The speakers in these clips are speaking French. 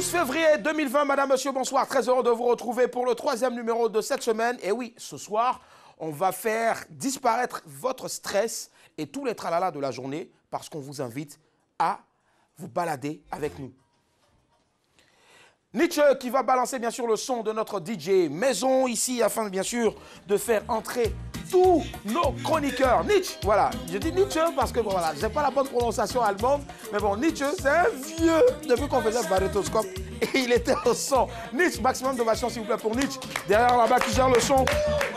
12 février 2020, madame, monsieur, bonsoir. Très heureux de vous retrouver pour le 3e numéro de cette semaine. Et oui, ce soir, on va faire disparaître votre stress et tous les tralala de la journée parce qu'on vous invite à vous balader avec nous. Nietzsche qui va balancer bien sûr le son de notre DJ maison ici afin bien sûr de faire entrer tous nos chroniqueurs. Nietzsche, voilà, je dis Nietzsche parce que bon, voilà, j'ai pas la bonne prononciation allemande, mais bon, Nietzsche c'est un vieux depuis qu'on faisait barétoscope et il était au son. Nietzsche, maximum d'ovation s'il vous plaît pour Nietzsche, derrière là-bas qui gère le son.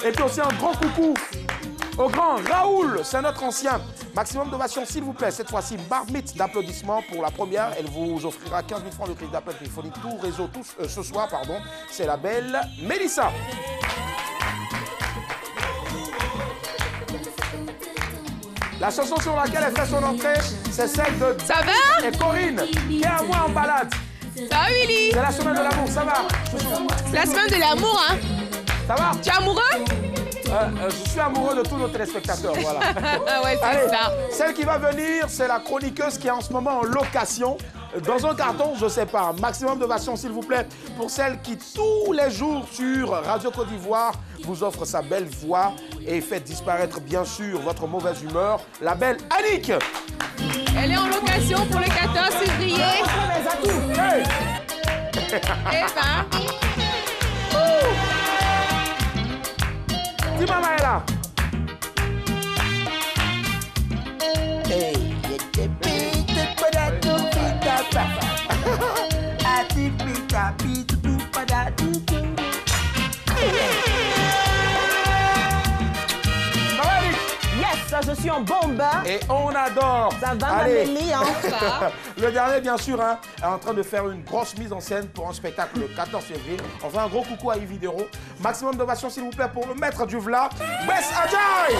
Et puis aussi un grand coucou au grand Raoul, c'est notre ancien. Maximum d'ovation s'il vous plaît, cette fois-ci marmite d'applaudissements pour la première. Elle vous offrira 15 000 francs de crédit d'appel téléphonique, tout réseau, ce soir, pardon. C'est la belle Mélissa. La chanson sur laquelle elle fait son entrée, c'est celle de... Ça va? Et Corinne, qui est à moi en balade. Ça va, Willy? C'est la semaine de l'amour, ça va? La semaine de l'amour, hein? Ça va? Tu es amoureux? Je suis amoureux de tous nos téléspectateurs, voilà. Ouais, Allez, c'est ça. celle qui va venir, c'est la chroniqueuse qui est en ce moment en location. Dans un carton, je sais pas. Maximum d'ovation, s'il vous plaît, pour celle qui, tous les jours sur Radio Côte d'Ivoire, vous offre sa belle voix et fait disparaître, bien sûr, votre mauvaise humeur. La belle Annick. Elle est en location pour le 14 février. Hey. Eh ben... Dis maman est là. Yes, je suis en bombe. Et on adore. Ça va, Allez. Mamélie, hein? Le dernier, bien sûr, hein, est en train de faire une grosse mise en scène pour un spectacle le 14 février. On fait un gros coucou à Yves Videro. Maximum d'ovation, s'il vous plaît, pour le maître du Vla, Wes Adjaï.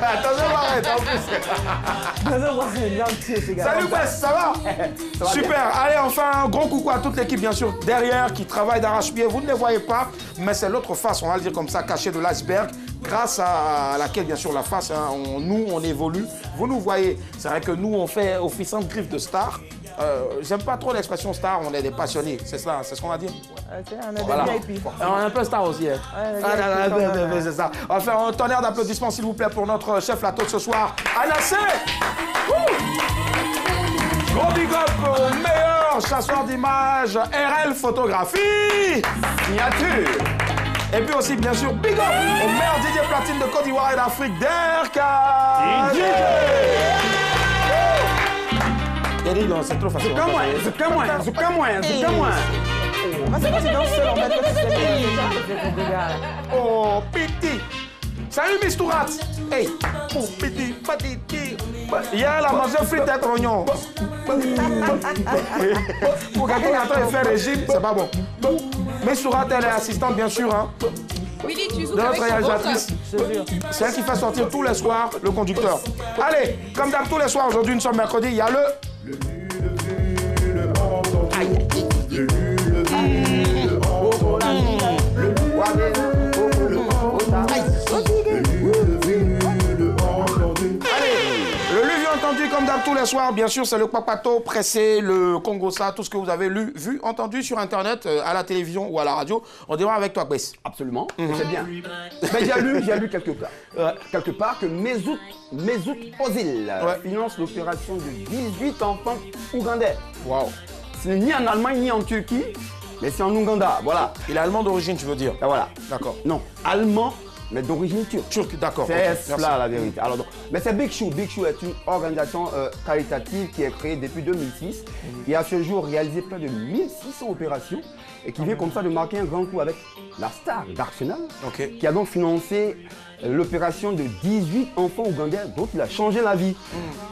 Attention, arrête en plus. Salut Wes, ça va? Super, allez, enfin un gros coucou à toute l'équipe bien sûr derrière qui travaille d'arrache-pied. Vous ne les voyez pas, mais c'est l'autre face, on va le dire comme ça, cachée de l'iceberg, grâce à laquelle bien sûr la face, hein, nous on évolue. Vous nous voyez, c'est vrai que nous on fait office en griffe de star. J'aime pas trop l'expression star, on est des passionnés, c'est ça, c'est ce qu'on a dit. On est Voilà. des VIP. On est un peu star aussi. Hein. C'est ça. On va faire un tonnerre d'applaudissements s'il vous plaît pour notre chef lato de ce soir, Anassé. Gros big up au meilleur chasseur d'images RL Photographie. Signature. Et puis aussi, bien sûr, big up au meilleur DJ platine de Côte d'Ivoire et d'Afrique, Derka. C'est trop facile. C'est quoi, tu danses seul en fait? Oh, Piti. Salut, Miss Tourat. Hey. Oh, Piti, Patiti. Hier, elle a mangé frites et oignons. Pour quelqu'un qui est en train de faire régime, c'est pas bon. Miss Tourat, elle est assistante, bien sûr, hein, Willy, tu joues de avec notre son réalisatrice. C'est elle qui fait sortir tous les soirs le conducteur. Allez, comme d'hab, tous les soirs, aujourd'hui, nous sommes mercredi, il y a le... Le lu vu entendu comme d'hab tous les soirs, bien sûr, c'est le Papato pressé, le Congossa, tout ce que vous avez lu, vu, entendu sur Internet, à la télévision ou à la radio. On démarre avec toi, Bess. Absolument, c'est bien. Mais j'ai lu quelque part que Mesut Ozil finance l'opération de 18 enfants ougandais. Waouh. Ce n'est ni en Allemagne ni en Turquie, mais c'est en Ouganda, voilà. Il est allemand d'origine, tu veux dire? Et voilà. D'accord. Non, allemand, mais d'origine turque. Turc, d'accord. C'est Okay, cela la vérité. Alors, donc, mais c'est Big Shoe. Big Shoe est une organisation caritative qui est créée depuis 2006, qui a à ce jour réalisé près de 1600 opérations et qui vient comme ça de marquer un grand coup avec la star d'Arsenal, qui a donc financé l'opération de 18 enfants ougandais dont il a changé la vie.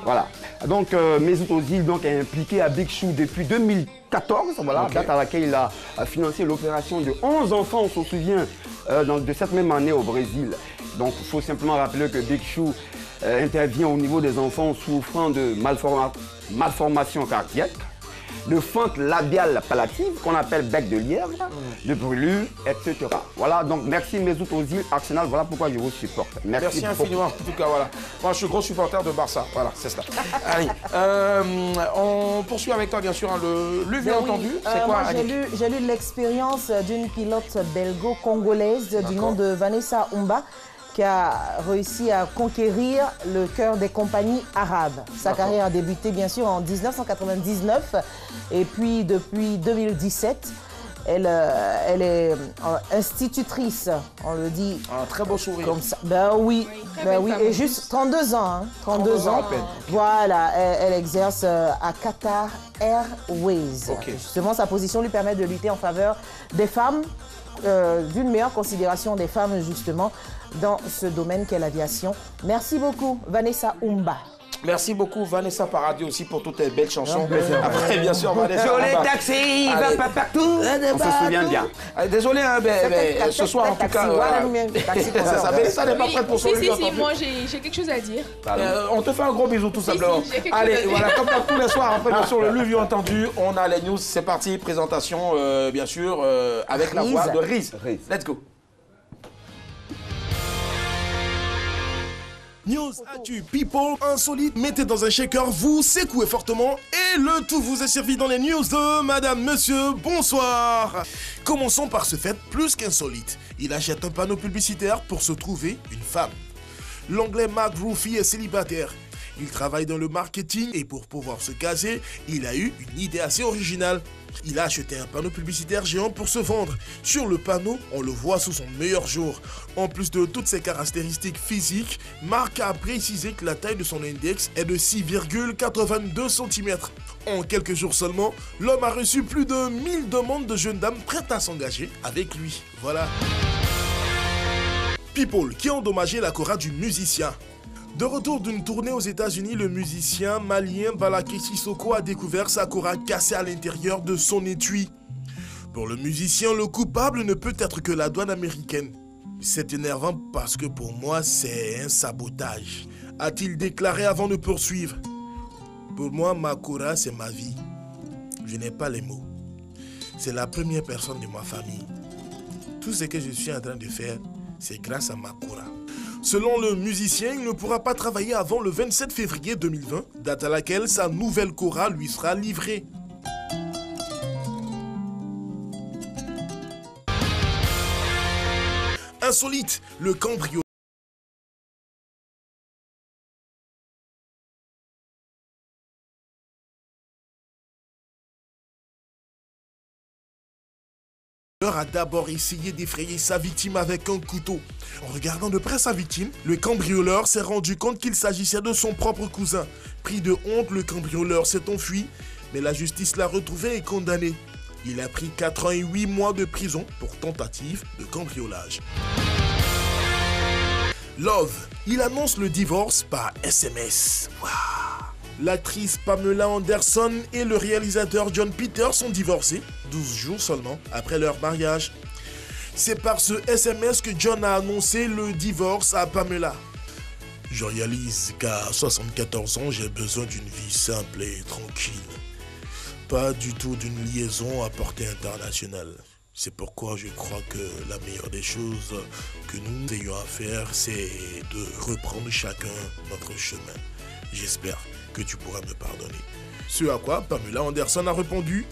Voilà. Donc Mesut Ozil donc, est impliqué à Big Shoe depuis 2014, voilà, date à laquelle il a financé l'opération de 11 enfants, on se souvient, de cette même année au Brésil. Donc il faut simplement rappeler que Big Shoe intervient au niveau des enfants souffrant de malformations cardiaques. de fente labiale palative qu'on appelle bec de lièvre, de brûlure, etc. Voilà, donc merci Mesut Ozil, Arsenal, voilà pourquoi je vous supporte. Merci infiniment, en tout cas, voilà. Moi, je suis gros supporter de Barça, voilà, c'est ça. Allez, on poursuit avec toi, bien sûr, hein, le bien entendu. C'est quoi, j'ai lu l'expérience d'une pilote belgo-congolaise du nom de Vanessa Umba, qui a réussi à conquérir le cœur des compagnies arabes. Sa carrière a débuté bien sûr en 1999 et puis depuis 2017, elle est institutrice, on le dit. Un très beau sourire. Comme ça. Ben oui, et juste 32 ans. Hein, 32 ans. Voilà, elle exerce à Qatar Airways. Okay. Justement, sa position lui permet de lutter en faveur des femmes, d'une meilleure considération des femmes justement dans ce domaine qu'est l'aviation. Merci beaucoup, Vanessa Umba. Merci beaucoup, Vanessa Paradis aussi pour toutes tes belles chansons. Après, bien sûr, Vanessa Sur les Umba. taxis, va pas partout. On se souvient bien. Désolé, hein, ce soir en tout cas. Ça n'est pas prêt pour son Si, moi j'ai quelque chose à dire. On te fait un gros bisou tout simplement. Allez, voilà, comme tous les soirs, après bien sûr le Luvieux entendu, on a les news, c'est parti, présentation bien sûr avec la voix de Riz. Let's go. News, actu, people, insolite, mettez dans un shaker, vous secouez fortement et le tout vous est servi dans les news de Madame, Monsieur, bonsoir. Commençons par ce fait plus qu'insolite. Il achète un panneau publicitaire pour se trouver une femme. L'anglais Mark Ruffy est célibataire. Il travaille dans le marketing et pour pouvoir se caser, il a eu une idée assez originale. Il a acheté un panneau publicitaire géant pour se vendre. Sur le panneau, on le voit sous son meilleur jour. En plus de toutes ses caractéristiques physiques, Mark a précisé que la taille de son index est de 6,82 cm. En quelques jours seulement, l'homme a reçu plus de 1000 demandes de jeunes dames prêtes à s'engager avec lui. Voilà. People qui a endommagé la cora du musicien. De retour d'une tournée aux États-Unis, le musicien malien Balaké Sissoko a découvert sa cora cassée à l'intérieur de son étui. Pour le musicien, le coupable ne peut être que la douane américaine. C'est énervant parce que pour moi, c'est un sabotage, a-t-il déclaré avant de poursuivre. Pour moi, ma cora, c'est ma vie. Je n'ai pas les mots. C'est la première personne de ma famille. Tout ce que je suis en train de faire, c'est grâce à ma cora. Selon le musicien, il ne pourra pas travailler avant le 27 février 2020, date à laquelle sa nouvelle cora lui sera livrée. Insolite, le cambrioleur a d'abord essayé d'effrayer sa victime avec un couteau. En regardant de près sa victime, le cambrioleur s'est rendu compte qu'il s'agissait de son propre cousin. Pris de honte, le cambrioleur s'est enfui, mais la justice l'a retrouvé et condamné. Il a pris 4 ans et 8 mois de prison pour tentative de cambriolage. Love, il annonce le divorce par SMS. Waouh. L'actrice Pamela Anderson et le réalisateur John Peters sont divorcés 12 jours seulement après leur mariage. C'est par ce SMS que John a annoncé le divorce à Pamela. Je réalise qu'à 74 ans, j'ai besoin d'une vie simple et tranquille. Pas du tout d'une liaison à portée internationale. C'est pourquoi je crois que la meilleure des choses que nous ayons à faire, c'est de reprendre chacun notre chemin. J'espère que tu pourras me pardonner. Ce à quoi Pamela Anderson a répondu: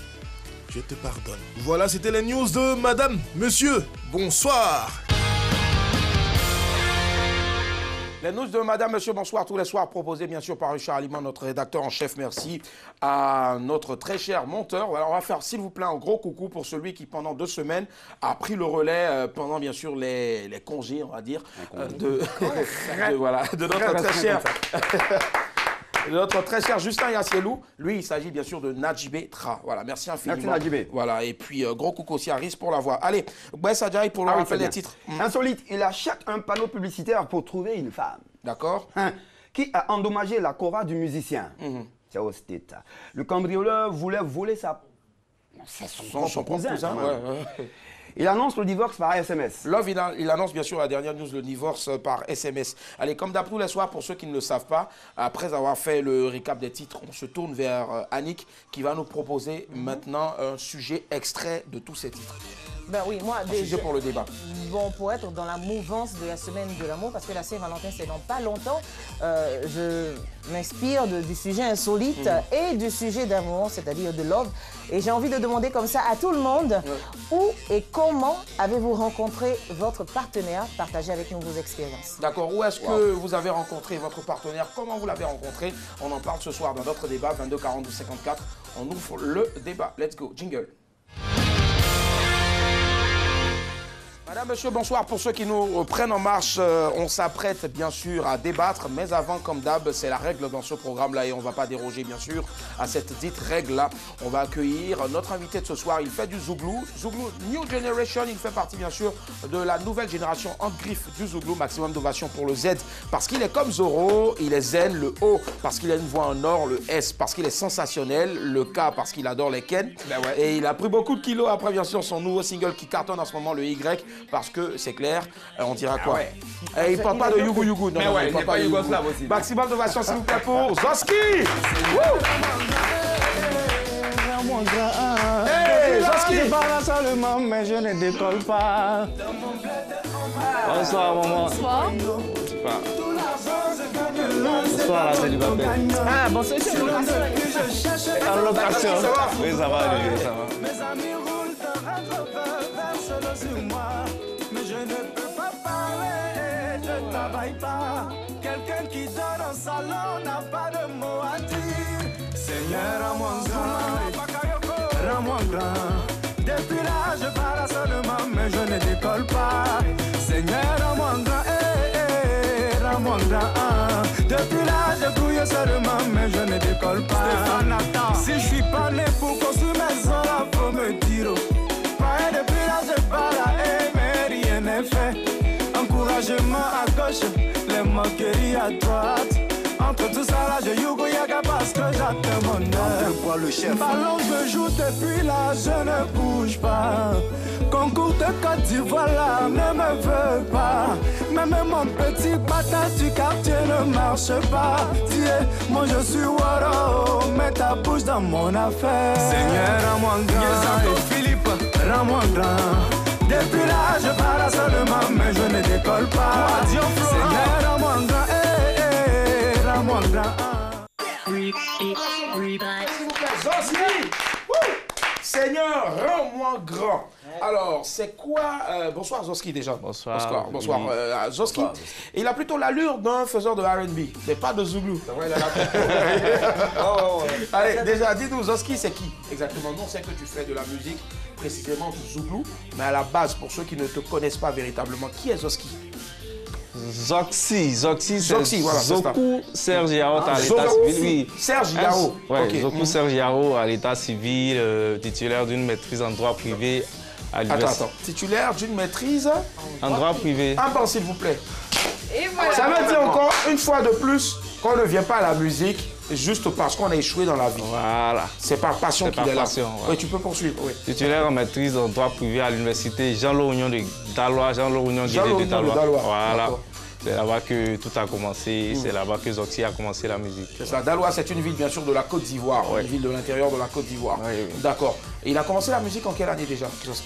je te pardonne. Voilà, c'était les news de Madame, Monsieur, bonsoir. Les news de Madame, Monsieur, bonsoir, tous les soirs, proposés bien sûr par Richard Aliment, notre rédacteur en chef. Merci à notre très cher monteur. Alors, on va faire, s'il vous plaît, un gros coucou pour celui qui, pendant 2 semaines, a pris le relais pendant, bien sûr, les congés, on va dire, de notre très cher... Notre très cher Justin Yassielou, lui, il s'agit bien sûr de Nadjibé Tra. Voilà, merci infiniment. Merci Nadjibé. Voilà, et puis gros coucou aussi à Riz pour la voix. Allez, Bessa Djaï pour le rappel des titres. Insolite, il achète un panneau publicitaire pour trouver une femme. D'accord. Qui a endommagé la cora du musicien. C'est au state. Le cambrioleur voulait voler sa... C'est son propre cousin. Il annonce le divorce par SMS. Love, il annonce bien sûr la dernière news, le divorce par SMS. Allez, comme d'hab tous les soirs, pour ceux qui ne le savent pas, après avoir fait le récap des titres, on se tourne vers Annick qui va nous proposer maintenant un sujet extrait de tous ces titres. Ben oui, moi, Un sujet pour le débat. Bon, pour être dans la mouvance de la semaine de l'amour, parce que la Saint-Valentin, c'est dans pas longtemps, je m'inspire du sujet insolite et du sujet d'amour, c'est-à-dire de love. Et j'ai envie de demander comme ça à tout le monde, où et comment avez-vous rencontré votre partenaire? Partagez avec nous vos expériences. D'accord, où est-ce que vous avez rencontré votre partenaire? Comment vous l'avez rencontré? On en parle ce soir dans notre débat, 22 42 54. On ouvre le débat. Let's go, jingle. Madame, monsieur, bonsoir. Pour ceux qui nous prennent en marche, on s'apprête bien sûr à débattre. Mais avant, comme d'hab, c'est la règle dans ce programme-là et on ne va pas déroger bien sûr à cette dite règle-là. On va accueillir notre invité de ce soir. Il fait du Zouglou. Zouglou New Generation, il fait partie bien sûr de la nouvelle génération en griffe du Zouglou. Maximum d'ovation pour le Z parce qu'il est comme Zoro, il est zen, le O parce qu'il a une voix en or, le S parce qu'il est sensationnel, le K parce qu'il adore les Ken. Ben ouais. Et il a pris beaucoup de kilos après bien sûr son nouveau single qui cartonne en ce moment, le Y. Parce que c'est clair, on dira quoi? Et il ne parle pas de Yugu Yugu. Non, mais ouais, il parle pas yougoslave aussi. Maximum d'ovation s'il vous plaît pour Zoski. Hey, Zoski. Je parle seulement, mais je ne décolle pas. Bonsoir, maman. Bonsoir. Bonsoir, la célibataire. Ah, bon, c'est sûr. En location. Oui, ça va, ça va. Mes amis roulent d'un vers solo sur moi. Mais je ne peux pas parler, je ne travaille pas. Quelqu'un qui dort en salon n'a pas de mots à dire. Seigneur, rends-moi grand, rends-moi grand. Depuis là, je parle seulement, mais je ne décolle pas. Seigneur, rends-moi grand, rends-moi grand. Depuis là, je brouille seulement, mais je ne décolle pas. Si je suis pas né pour construire maison, là, faut me dire. Pareil, depuis là, je parle, mais rien n'est fait. Encouragement à gauche, les moqueries à droite. Entre tout ça là, je yugo yaga parce que j'attends mon heure. Le chef. Ballon, je joue depuis là, je ne bouge pas. Concours de Côte d'Ivoire là, ne me veut pas. Même mon petit patate du quartier ne marche pas. Tiens, moi je suis Waro, mets ta bouche dans mon affaire. Seigneur, rends-moi grand. Philippe, rends-moi grand. Depuis là, je parle seulement, mais je ne décolle pas. Seigneur, rends-moi grand, rends-moi grand. Zoski. Seigneur, rends-moi grand. Alors, c'est quoi... bonsoir Zoski déjà. Bonsoir. Bonsoir. Zoski, il a plutôt l'allure d'un faiseur de R&B, mais pas de Zouglou. Allez, déjà, dis-nous, Zoski, c'est qui exactement? Non, c'est que tu fais de la musique, précisément du Zouglou, mais à la base, pour ceux qui ne te connaissent pas véritablement, qui est Zoski? Zoxy, c'est voilà, Zoku Serge Yaro à l'état civil. Oui. Serge Yaro. Oui, Zoku Serge Yaro à l'état civil, titulaire d'une maîtrise en droit privé à l'université. Attends, titulaire d'une maîtrise en droit privé. Un banc, s'il vous plaît. Et voilà. Ça veut dire encore une fois de plus qu'on ne vient pas à la musique juste parce qu'on a échoué dans la vie. Voilà. C'est par passion qu'il est là. Passion, ouais. Oui, tu peux poursuivre. Oui. Titulaire en maîtrise en droit privé à l'université Jean-Laurent de Dalois, Jean-Laurent de Dalois. Voilà. C'est là-bas que tout a commencé, c'est là-bas que Zoxy a commencé la musique. C'est ça. Dalois, c'est une ville bien sûr de la Côte d'Ivoire, une ville de l'intérieur de la Côte d'Ivoire. Oui. D'accord. Et il a commencé la musique en quelle année déjà, Zoxy?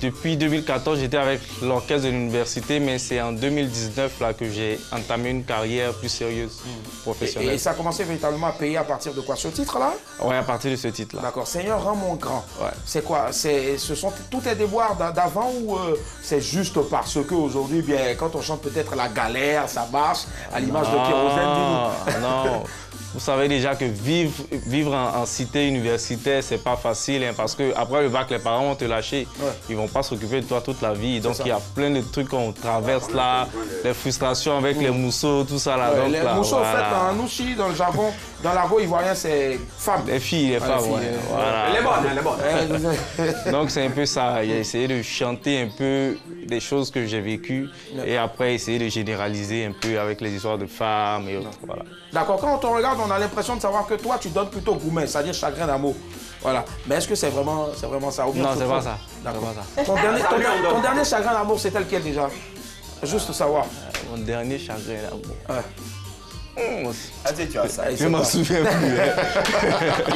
Depuis 2014, j'étais avec l'orchestre de l'université, mais c'est en 2019 là, que j'ai entamé une carrière plus sérieuse, professionnelle. Et ça a commencé véritablement à payer à partir de quoi? Ce titre-là? Oui, à partir de ce titre-là. D'accord. Seigneur, rends-moi grand. Ouais. C'est quoi? Ce sont tous tes déboires d'avant ou c'est juste parce qu'aujourd'hui, bien, quand on chante peut-être la galère, ça marche, à l'image de Kérosène? Non. Vous savez déjà que vivre en cité universitaire, c'est pas facile, hein, parce qu'après le bac, les parents vont te lâcher. Ouais. Ils vont pas s'occuper de toi toute la vie. Donc il y a plein de trucs qu'on traverse là, les frustrations avec les mousseaux, tout ça là. Ouais, donc, les là, mousseaux, voilà. en fait, dans Nouchi, dans le jargon, dans l'argot ivoirien, c'est femmes. Les filles, les femmes, ouais. Voilà. Elle est bonne. Donc c'est un peu ça. Il a essayé de chanter un peu des choses que j'ai vécues et après essayer de généraliser un peu avec les histoires de femmes et autres. Voilà. D'accord, quand on te regarde, on a l'impression de savoir que toi, tu donnes plutôt gourmet, c'est-à-dire chagrin d'amour. Voilà. Mais est-ce que c'est vraiment ça? Non, c'est pas ça. D'accord. Ton dernier chagrin d'amour, c'était lequel déjà? Juste savoir. Mon dernier chagrin d'amour. Je m'en souviens plus.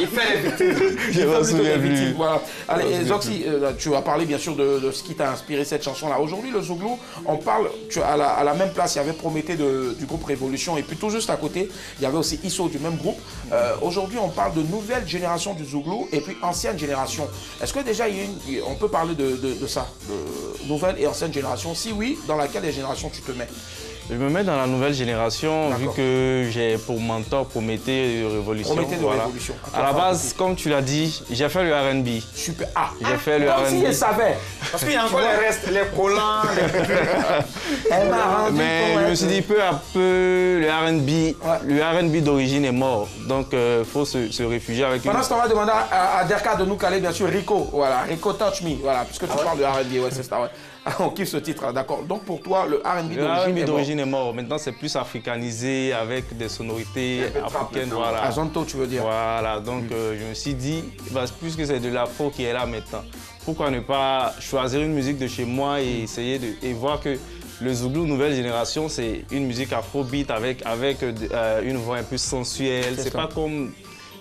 Il fait les victimes. Je m'en souviens plus. Voilà. Allez, Zoxy, tu as parlé bien sûr de ce qui t'a inspiré cette chanson-là. Aujourd'hui, le Zouglou, on parle, à la même place, il y avait Prométhée du groupe Révolution, et puis tout juste à côté, il y avait aussi Isso du même groupe. Aujourd'hui, on parle de nouvelle génération du Zouglou et puis ancienne génération. Est-ce que déjà, on peut parler de ça, de nouvelle et ancienne génération? Si oui, dans laquelle des générations tu te mets? Je me mets dans la nouvelle génération, vu que j'ai pour mentor Prométhée de Révolution. Prométhée de Révolution. À la base, comme tu l'as dit, j'ai fait le R&B. Super. J'ai fait le R&B. Si je savais. Parce qu'il y a encore les restes, les collants, Mais je me suis dit, peu à peu, le R&B d'origine est mort. Donc, il faut se réfugier avec Pendant ce temps, on va demander à Derka de nous caler, bien sûr, Rico. Voilà, Rico Touch Me. Voilà, puisque tu parles de R&B, ouais, c'est ça, ouais. On kiffe ce titre, d'accord. Donc pour toi, le R&B d'origine est mort. Maintenant, c'est plus africanisé avec des sonorités africaines. Voilà. Azonto, tu veux dire. Voilà, donc je me suis dit, puisque c'est de l'afro qui est là maintenant, pourquoi ne pas choisir une musique de chez moi et essayer et voir que le Zouglou nouvelle génération, c'est une musique afrobeat avec une voix un peu sensuelle. C'est pas comme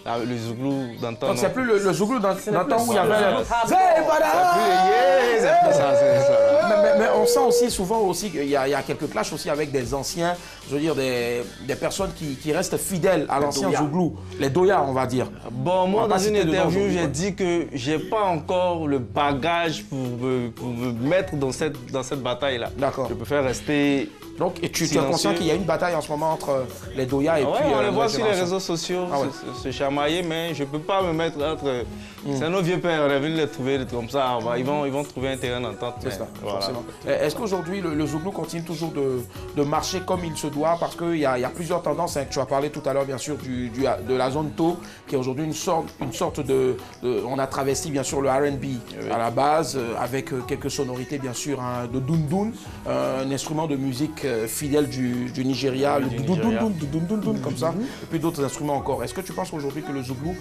le Zouglou d'antan. Donc c'est plus le Zouglou d'antan où il y avait mais on sent aussi souvent aussi qu'il y a quelques clashs aussi avec des anciens, je veux dire des personnes qui restent fidèles à l'ancien Zouglou, les Doya on va dire. Bon, moi dans une interview j'ai dit que j'ai pas encore le bagage pour me mettre dans cette bataille là. D'accord. Je préfère rester. Donc, et tu es conscient qu'il y a une bataille en ce moment entre les Doya et puis on les voit sur les réseaux sociaux se chamailler, mais je ne peux pas me mettre entre... C'est nos vieux pères, on est venu les trouver comme ça, ils vont trouver un terrain d'entente. C'est ça, forcément. Est-ce qu'aujourd'hui, le Zouglou continue toujours de marcher comme il se doit? Parce qu'il y a plusieurs tendances, hein, tu as parlé tout à l'heure bien sûr de la zone To, qui est aujourd'hui une sorte de... On a travesti bien sûr le R&B à la base, avec quelques sonorités bien sûr de Dundun, un instrument de musique fidèle du Nigeria, le Dundun comme ça, et puis d'autres instruments encore. Est-ce que tu penses aujourd'hui que le Zouglou,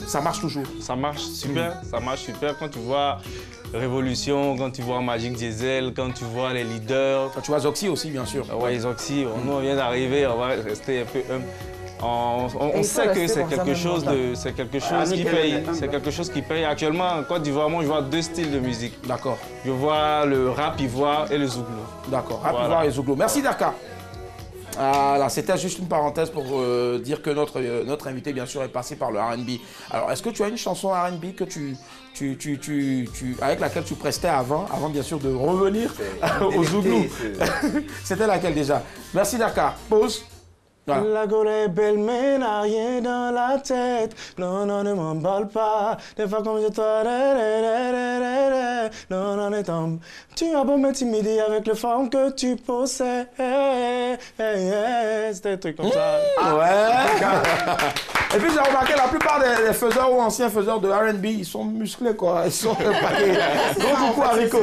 ça marche toujours? Ça marche super, ça marche super. Quand tu vois Révolution, quand tu vois Magic Diesel, quand tu vois les leaders. Quand tu vois Zoxy aussi, bien sûr. Oui, Zoxy, nous on vient d'arriver, on va rester un peu on sait que c'est quelque chose qui paye. Actuellement, en Côte d'Ivoire, moi, je vois deux styles de musique. D'accord. Je vois le rap ivoire et le Zouglou. D'accord, rap ivoire et Zouglou. Merci, Derka. Voilà, c'était juste une parenthèse pour dire que notre invité, bien sûr, est passé par le R&B. Alors, est-ce que tu as une chanson R&B que avec laquelle tu prestais avant bien sûr de revenir au Zouglou? C'était laquelle déjà? Merci, Derka. Pause. Voilà. La gueule est belle mais n'a rien dans la tête. Non, non, ne m'emballe pas. Des fois comme je toi. Non, non, ne tombe. Tu as beau m'intimider avec les femmes que tu possèdes. C'était un truc comme ça. Et puis j'ai remarqué la plupart des faiseurs ou anciens faiseurs de R&B, ils sont musclés quoi. Ils sont paquets. Beaucoup à Rico.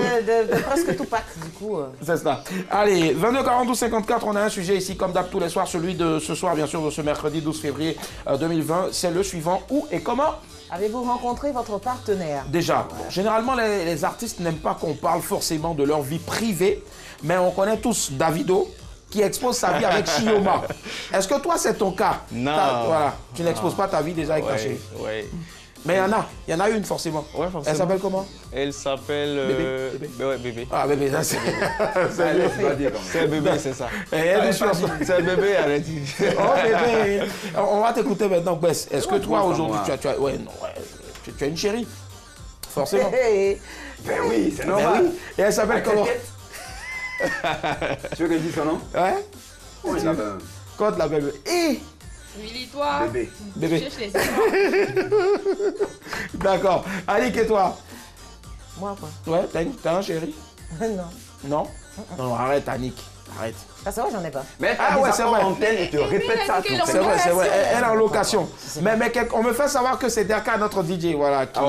Presque tout pack du coup. C'est ça. Allez, 22 42 54, on a un sujet ici comme d'hab tous les soirs, celui de ce soir bien sûr, de ce mercredi 12 février 2020. C'est le suivant. Où et comment avez-vous rencontré votre partenaire? Déjà, généralement les artistes n'aiment pas qu'on parle forcément de leur vie privée, mais on connaît tous Davido qui expose sa vie avec Chioma. Est-ce que toi c'est ton cas? Non. Voilà, tu n'exposes pas ta vie déjà avec ta chérie. Oui. Mais il y en a une forcément. Ouais, forcément. Elle s'appelle comment? Elle s'appelle... Bébé. Ouais, Bébé. Ah, Bébé, ça c'est... C'est Bébé, c'est ça. C'est Bébé, elle a dit. Oh, Bébé. On va t'écouter maintenant, Bess. Est-ce que toi, aujourd'hui, tu as une chérie? Forcément. Ben oui, c'est normal. Oui. Et elle s'appelle comment? Tu veux que je dise son nom? Ouais. Oui, il l'appelle. Quand tu l'appelles? Willy, toi. Bébé. Cherche les D'accord. Annick et toi? Moi quoi? Ouais, t'as un chéri? Non. Non? Non, arrête Annick. Arrête. Ah, c'est vrai, j'en ai pas. Mais c'est vrai. Antenne et te répète ça. C'est vrai. Elle est en location. Mais on me fait savoir que c'est Derka, notre DJ, voilà, qui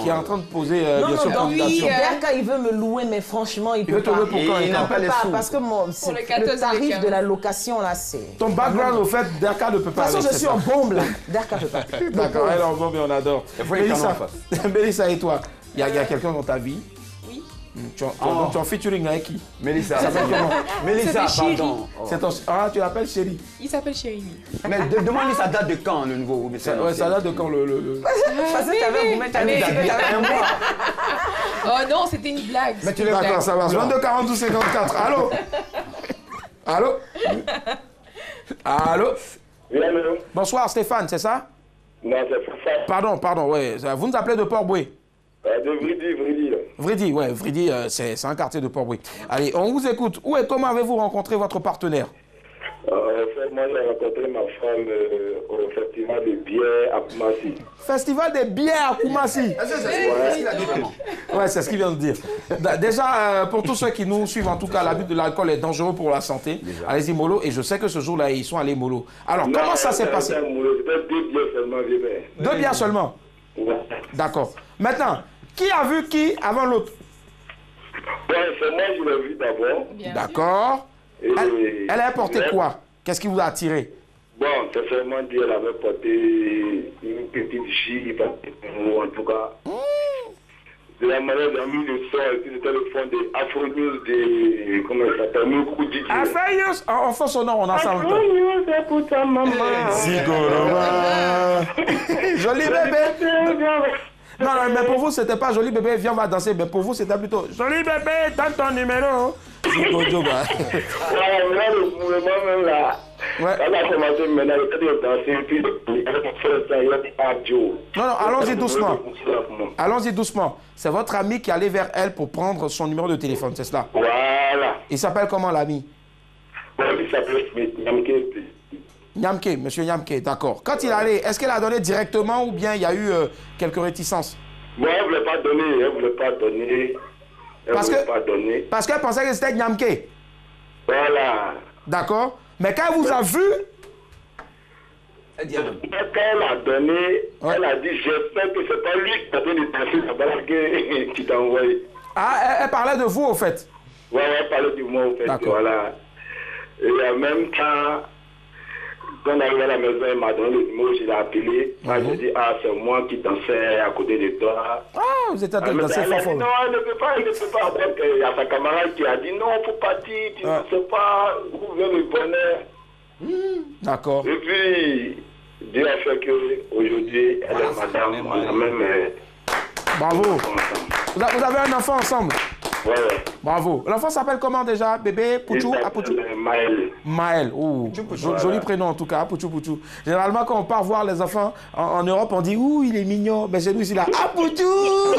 est en train de poser bien sûr candidature. Derka, il veut me louer, mais franchement, il peut pas. Il n'a pas les sous. Parce que le tarif de la location, là, c'est... Ton background, au fait, Derka ne peut pas. De toute façon, je suis en bombe, là. Derka ne peut pas. D'accord, elle est en bombe et on adore. Mélissa et toi, il y a quelqu'un dans ta vie Donc tu es en featuring avec qui? Mélissa. Ça s'appelle comment? Mélissa, Chéri. pardon. Ah, tu l'appelles chérie? Il s'appelle Chéri. Mais demande-lui sa date de quand, le nouveau. Ouais, ça date de quand le... Parce que tu avais vous mettre Un mois. Oh non, c'était une blague. Mais tu c'était une D'accord, blague. ça marche. 22 42 54. Allô? Allô? Allô? Oui, allô? Bonsoir Stéphane, c'est ça? Non, c'est pour ça. Pardon, ouais. Vous nous appelez de Port-Boué? De Vridi, là. Vridi, ouais, Vridi, c'est un quartier de Port-Boué. Allez, on vous écoute. Où et comment avez-vous rencontré votre partenaire? En fait, moi, j'ai rencontré ma femme au festival de bière à Koumassi. Festival des bières à Koumassi. Ouais, c'est ce qu'il vient de dire. Déjà, pour tous ceux qui nous suivent, en tout cas, l'abus de l'alcool est dangereux pour la santé. Allez-y, mollo. Et je sais que ce jour-là, ils sont allés mollo. Alors, comment ça s'est passé? C'était 2 bières seulement, bébé. 2 bières seulement? Ouais. D'accord. Maintenant, qui a vu qui avant l'autre? Bon, c'est moi, je l'ai vu d'abord. Bien sûr. D'accord. Et- Elle a porté quoi? Qu'est-ce qui vous a attiré? Bon, c'est seulement dit qu'elle avait porté une petite gigue, en tout cas. De la manière dont mis le son, et puis c'était le fond des Afro News de. Comment ça s'appelle? Moukou Didi. Affaires, on fait son nom, on a ça. Afro News, c'est pour ta maman. Joli bébé. Non, mais pour vous, c'était pas joli bébé, viens, on va danser. Mais pour vous, c'était plutôt joli bébé, donne ton numéro. Là, le mouvement même là. Ouais. Elle a commencé maintenant, elle a danser, puis elle a fait ça, il a dit adieu. Non, allons-y doucement. Allons-y doucement. C'est votre ami qui allait vers elle pour prendre son numéro de téléphone, c'est cela? Voilà. Il s'appelle comment l'ami? Bon, il s'appelle Smith, Nyamke. Nyamke, monsieur Nyamke, d'accord. Quand il allait, est-ce qu'elle a donné directement ou bien il y a eu quelques réticences? Bon, elle ne voulait pas donner, elle ne voulait pas donner. Parce qu'elle pensait que c'était Nyamke. Voilà. D'accord. Mais quand elle vous a vu, Quand elle a donné, elle a dit j'espère que c'est pas lui qui a donné danser la balade qui t'a envoyé. ah, elle parlait de vous au fait. Ouais, elle parlait du mot au fait. D'accord. Voilà. Et en même temps, quand on est arrivé à la maison, elle m'a donné le numéro, je l'ai appelé. Moi, j'ai dit, ah, c'est moi qui dansais à côté de toi. Ah, vous êtes en train de Elle danser a fort. dit, non, elle ne peut pas, elle ne peut pas. Donc, il y a sa camarade qui a dit, non, il faut partir, tu ne sais pas où vient le bonheur. D'accord. Et puis, Dieu a fait qu'aujourd'hui, elle est madame, on a même... Bravo. Vous avez un enfant ensemble? Ouais, ouais. Bravo. L'enfant s'appelle comment déjà? Bébé Pouchou? Il Pouchou? s'appelle Maël. Maël. Ouh, joli prénom en tout cas, Pouchou Pouchou. Généralement, quand on part voir les enfants en Europe, on dit ouh, il est mignon. Mais chez nous, ici, là, ah, Pouchou.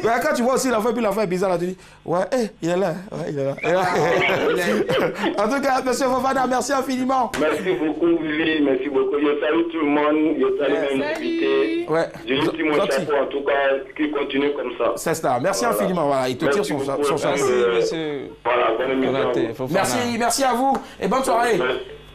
Mais quand tu vois aussi l'enfant, puis l'enfant est bizarre, là, tu dis ouais, il est là. Ouais, il est là. En tout cas, monsieur Fofana, merci infiniment. Merci beaucoup, Willy. Merci beaucoup. Je salue tout le monde. Je salue mes invités. Ouais. Je lui dis mon chapeau, en tout cas, qu'il continue comme ça. C'est ça. Merci infiniment. Voilà, il te tire son chapeau. Merci, monsieur. Voilà, bonne émission. Merci à vous et bonne soirée.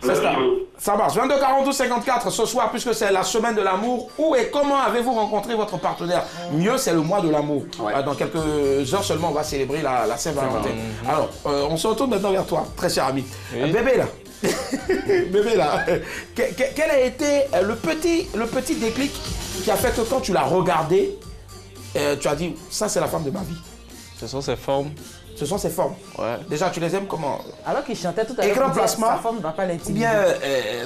C'est ça. Merci. Ça marche. 22 42 54 ce soir, puisque c'est la semaine de l'amour. Où et comment avez-vous rencontré votre partenaire? Mieux, c'est le mois de l'amour. Dans quelques heures seulement, on va célébrer la Saint-Valentin. Alors, on se retourne maintenant vers toi, très cher ami. Bébé là. Bébé là. Quel a été le petit déclic qui a fait que quand tu l'as regardé, tu as dit, ça c'est la femme de ma vie? Ce sont ses formes. Ce sont ses formes. Ouais. Déjà, tu les aimes comment? Alors qu'il chantait tout à Et grand l'heure, placement. sa femme ne va pas Ou l'intimider. bien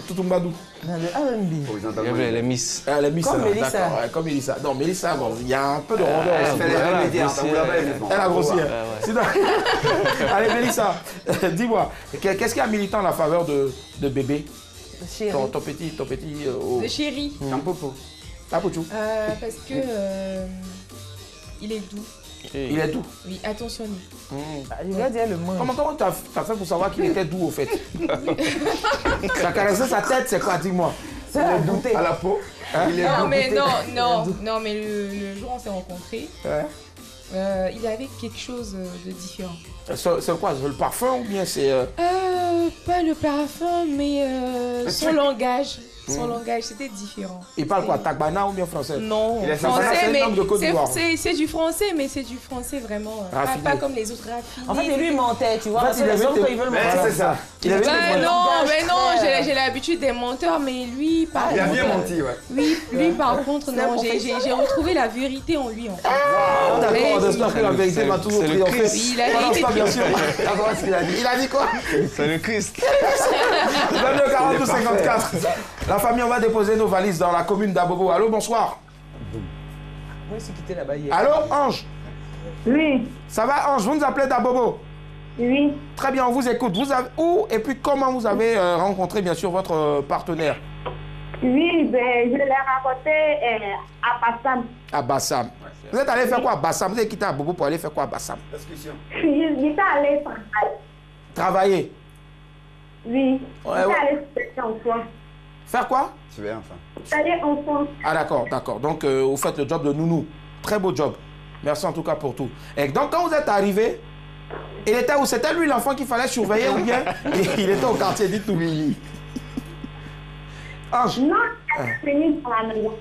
Tutumbadou? Dans le R&B. Il y avait les Miss. Elle est Miss. Comme là, Mélissa. d'accord, ouais, comme Mélissa. Non, Mélissa, bon, il y a un peu de rondeur. Elle fait les Voilà, médias, grossi, vous l'avez vu. Elle a grossi. Hein. Sinon- Allez, Mélissa, dis-moi, qu'est-ce qui a militant en la faveur de bébé? Chérie. Ton petit. De Chéri. Ah, Pouchou. Parce que il est doux. Il est doux. Oui, attentionné. Je vais dire le mot. Comment t'as fait pour savoir qu'il était doux au fait? Ça caressait sa tête, c'est quoi? Dis-moi. C'est la douter. À la peau. Non, mais non, mais le jour où on s'est rencontrés, Ouais. il avait quelque chose de différent. C'est quoi? Le parfum ou bien c'est... Pas le parfum, mais son langage. Son langage, c'était différent. Il parle quoi, Tagbana ou bien français? Non, Il est français, c'est une mais langue de Côte d'Ivoire. c'est du français, mais c'est du français vraiment. Raffiné. Pas comme les autres raffinés. En fait, lui, il mentait, tu vois. En fait, Parce que il les avait hommes, été- quand ils veulent Mais mentir. c'est ça. Il avait Ben non, mais non, frère. j'ai l'habitude des menteurs, mais lui, par Il a contre, bien menti, ouais. Oui, lui par contre, C'est un non, j'ai retrouvé la vérité en lui en fait. Ah, d'accord, Mais- on espère que la vérité va toujours c'est le triompher. Christ. Oui, la Pendant vérité ce temps, bien qui- sûr. D'accord, ce qu'il a dit. Il a dit quoi? C'est le Christ. 22 42 54. La famille, on va déposer nos valises dans la commune d'Abobo. Allô, bonsoir. Moi, je suis quitté là-bas hier. Allô, Ange. Oui, Ça va, Ange? Vous nous appelez d'Abobo? oui. Très bien, on vous écoute. Vous avez où et puis comment vous avez rencontré, bien sûr, votre partenaire? Oui, ben, je l'ai raconté à Passam. À Bassam. Vous êtes allé faire quoi à Bassam? Vous avez quitté Abobo pour aller faire quoi à Bassam? Il était allé travailler. Travailler. Oui, Ouais, il était ouais. allé faire enfant. Faire quoi? Tu es enfin. C'est-à-dire enfant. Ah d'accord, d'accord. Donc vous faites le job de nounou. Très beau job. Merci en tout cas pour tout. Et donc quand vous êtes arrivé, il était où? C'était lui l'enfant qu'il fallait surveiller ou bien il était au quartier, dites-nous. Ange. Non, il était venu dans la maison.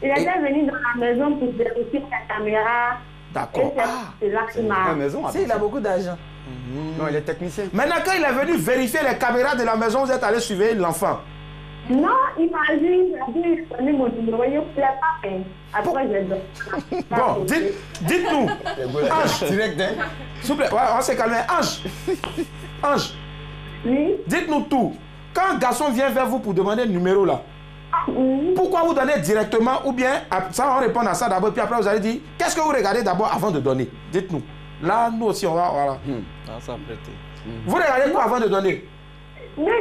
Il était venu dans la maison pour vérifier la caméra. D'accord. Et c'est là qu'il La m'a... maison, Tu sais, il a beaucoup d'argent. Non, il est technicien. Maintenant quand il est venu vérifier les caméras de la maison, vous êtes allé surveiller l'enfant. Non, il m'a dit, il a donné mon numéro, il ne voulait pas faire. Après, j'ai dit... Bon, dites-nous. Ange. Direct, hein? S'il vous plaît, ouais, on s'est calmé. Ange. Ange, Oui, dites-nous tout. Quand un garçon vient vers vous pour demander le numéro là, oui. pourquoi vous donnez directement ou bien ça on répond à ça d'abord puis après vous allez dire qu'est-ce que vous regardez d'abord avant de donner? Dites-nous. Là nous aussi on va voilà. Ah, ça a prêté. Vous regardez quoi avant de donner? Mais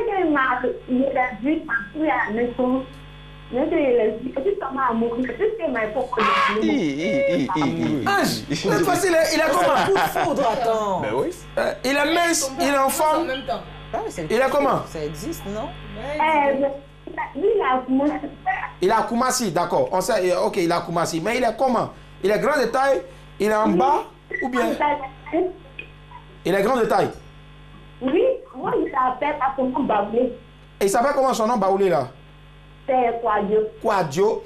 il a vu partir à la maison. Mais il a dit, petit comment amour, mais puisque m'a pas Ange, cette fois-ci il est comment? Coup de foudre, attends. Ben oui. Il est mince, il est en En forme. même temps. Ah, mais c'est- Il est comment? Ça existe, non? Lui, il a commencé. Il est à Koumassi, d'accord. On sait, ok, il est à Koumassi. Mais il est comment? Il est grand de taille? Il est en bas? Ou bien? Il est grand de taille? Oui, moi, il s'appelle à son nom Bablé. Et il s'appelle comment son nom Baoulé là? C'est quoi, Dieu? Quadio.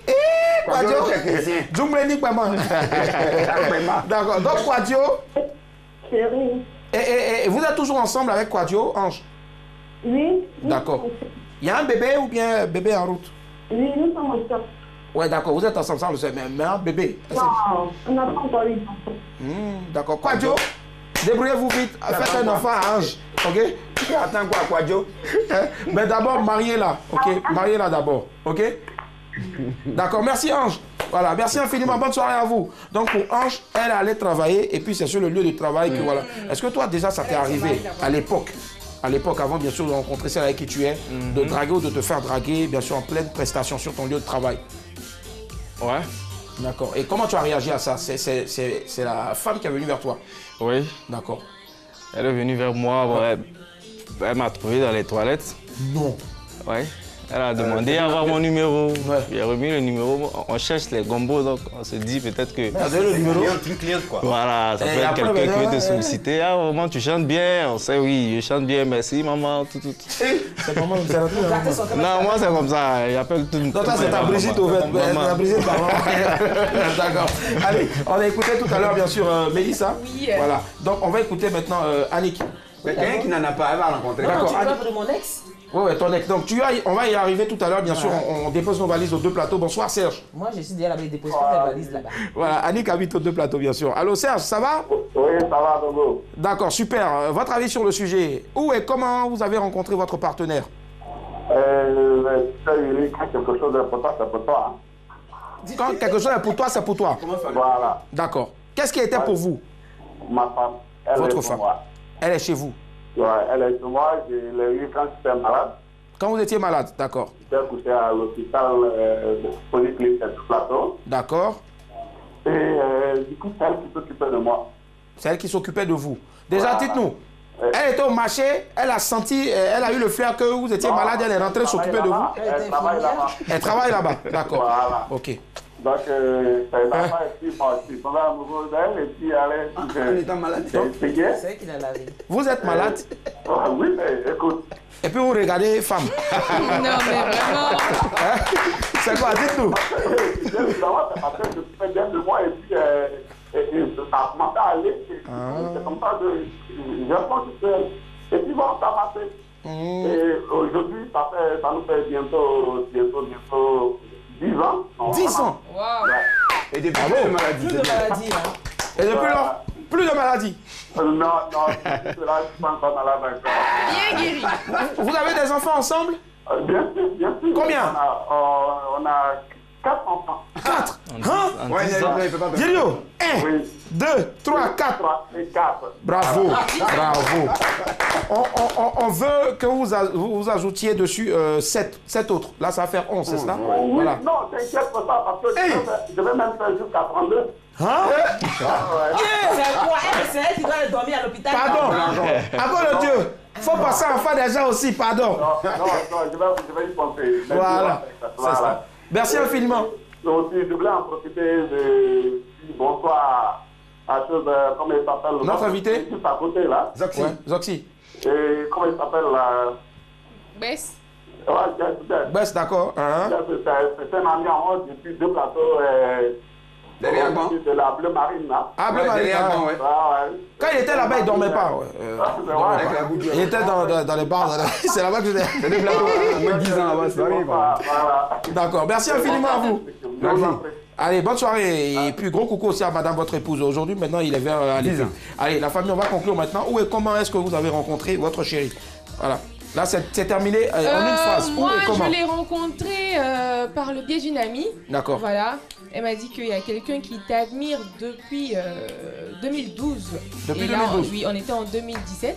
Quadio Quadio. technicien. Djumbleni Kpaman. D'accord. Donc Quadio. Chérie. Et vous êtes toujours ensemble avec Quadio, Ange? Oui. D'accord. Il y a un bébé ou bien bébé en route? Oui, nous sommes ensemble. Ouais, d'accord. Vous êtes ensemble, mais un bébé. Non, on n'a pas encore eu d'enfant. D'accord. Quadio, débrouillez-vous vite. Faites un enfant à Ange. Ok? Attends quoi, Quadio? Mais d'abord, mariez-la. Ok? Mariez-la d'abord. Ok? D'accord. Merci, Ange. Voilà. Merci infiniment. Bonne soirée à vous. Donc, pour Ange, elle allait travailler et puis c'est sur le lieu de travail que voilà. Est-ce que toi, déjà, ça t'est arrivé à l'époque? À l'époque, avant bien sûr de rencontrer celle avec qui tu es, de draguer ou de te faire draguer, bien sûr en pleine prestation sur ton lieu de travail. Ouais. D'accord. Et comment tu as réagi à ça? C'est la femme qui est venue vers toi. Oui. D'accord. Elle est venue vers moi. Bon, elle m'a trouvé dans les toilettes. Non. Ouais. Elle a demandé à avoir mon numéro. Ouais. Il a remis le numéro. On cherche les gombos, donc on se dit peut-être que. T'as donné le numéro? Une cliente, quoi. Voilà, ça Et peut être après, quelqu'un qui veut ouais. te solliciter. Ah, maman, tu chantes bien. On sait, oui, je chante bien, merci, maman. Tout. C'est comment? C'est rentré dans la maman. Non, moi, c'est comme ça. J'appelle tout. Non, toi, c'est ta Brigitte au fait. Ta Brigitte, pardon. D'accord. Allez, on a écouté tout à l'heure, bien sûr, Mélissa. Oui. Voilà. Donc, on va écouter maintenant Annick. Mais quelqu'un qui n'en a pas, elle va rencontrer. Non, D'accord. tu parles de mon ex? Ouais, ton ex. Donc, on va y arriver tout à l'heure, bien sûr. On dépose nos valises aux deux plateaux. Bonsoir, Serge. Moi, je suis déjà là-bas, il dépose toutes les valises là-bas. Voilà, Annick habite aux deux plateaux, bien sûr. Allô, Serge, ça va? Oui, ça va, Togo. D'accord, super. Votre avis sur le sujet? Où et comment vous avez rencontré votre partenaire? Quand quelque chose est pour toi, c'est pour toi. Quand quelque chose est pour toi, c'est pour toi. Voilà. D'accord. Qu'est-ce qui était pour vous? Ma femme, elle Votre est femme. pour moi. Elle est chez vous. Ouais, elle est chez moi. Je l'ai eue quand j'étais malade. Quand vous étiez malade, d'accord. J'étais couché à l'hôpital Polyclinique de Plateau. D'accord. Et du coup, c'est elle qui s'occupait de moi. C'est elle qui s'occupait de vous. Déjà, Voilà. dites-nous. Elle était au marché, elle a senti, elle a eu le flair que vous étiez malade, elle est rentrée s'occuper de vous. Elle travaille là-bas. Elle travaille là-bas, d'accord. Voilà. Ok. Donc, c'est la femme qui est tombée amoureuse d'elle et puis elle est malade. C'est elle qui l'a lavé. Vous êtes malade? Oui, mais écoute. Et puis vous regardez femme. Non, mais vraiment. C'est quoi? Dites-nous. Évidemment, c'est parce que je suis bien de moi et puis ça a commencé à aller. C'est comme ça que je pense que. Et puis bon, ça m'a fait. Et aujourd'hui, ça nous fait bientôt 10 ans. 10 ans? Wow. Et depuis plus de maladie. Plus de maladie, hein. Et depuis lors, plus de maladie. Non, là, je suis pas encore malade. Bien guéri. Vous avez des enfants ensemble? Bien sûr. Combien? On a 4 enfants. 4? Hein? Ouais, il peut pas. Dirio, 1, Oui. 2, 3, 4. 3 et 4. Bravo, bravo. On veut que vous ajoutiez dessus 7 autres. Là, ça va faire 11, c'est cela? Oui, Voilà. non, t'inquiète pas ça, parce que je vais même faire jusqu'à 32. Hein? C'est quoi? C'est elle qui doit dormir à l'hôpital. Pardon. Encore le Dieu. Faut passer en fin des gens aussi, pardon. Non, je vais y penser. Voilà, c'est ça. Merci infiniment. Donc, je voulais en profiter de dire bonsoir à chose, comment il s'appelle? Notre invité? Juste à côté, là. Zoxy. Ouais, Zoxy. Et comment il s'appelle, là? Bess. Ouais, Bess, d'accord. Hein? C'est un ami en haut depuis 2 plateaux. Derrière moi. De la Bleu Marine, là. Ah, Bleu Marine, ouais. Quand il était là-bas, il ne dormait pas. Il était dans les bars. C'est là-bas que j'étais. C'est des plateaux. Moins 10 ans avant, c'est pareil. D'accord. Merci infiniment à vous. Merci. Allez, bonne soirée. Et puis, gros coucou aussi à madame, votre épouse. Aujourd'hui, maintenant, il est vers l'été. Allez, la famille, on va conclure maintenant. Où et comment est-ce que vous avez rencontré votre chéri? Voilà. Là, c'est terminé en une phrase. Moi, Où et comment? je l'ai rencontré par le biais d'une amie. D'accord. Voilà. Elle m'a dit qu'il y a quelqu'un qui t'admire depuis 2012. Depuis et là, 2012. oui, on était en 2017.